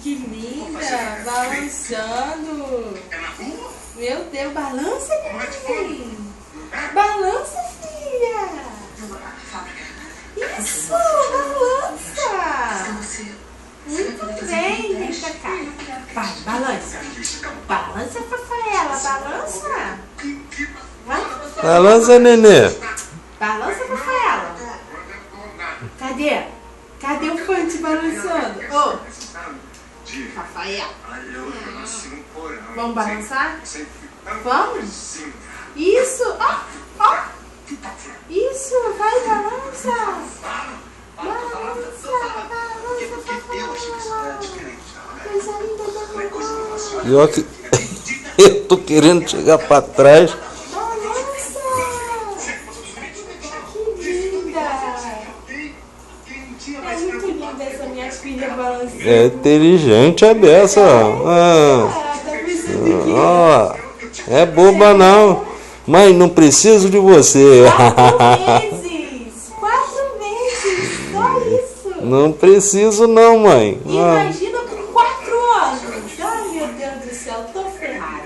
que linda! Balançando! Meu Deus, balança, neném! Balança, filha! Isso, balança! Muito bem, vem pra cá. Vai, balança. Balança, Rafaela, balança. Vai. Balança, nenê. Balança, Rafaela. Cadê? Cadê o fã te balançando? Ô, Rafaela. Vamos balançar? Vamos? Isso, ó, ó. Isso, vai, balança. Balança, Rafaela. Coisa linda da mamãe. Pior que eu tô querendo chegar pra trás. Balança. Que linda. É muito linda essa minha filha balançando. É inteligente a beça, ó. Tá pensando que Ó, é boba não. Mãe, não preciso de você. 4 meses. 4 meses. Só isso. Não preciso não, mãe. Imagina com 4 anos. Ai, meu Deus do céu, tô ferrada.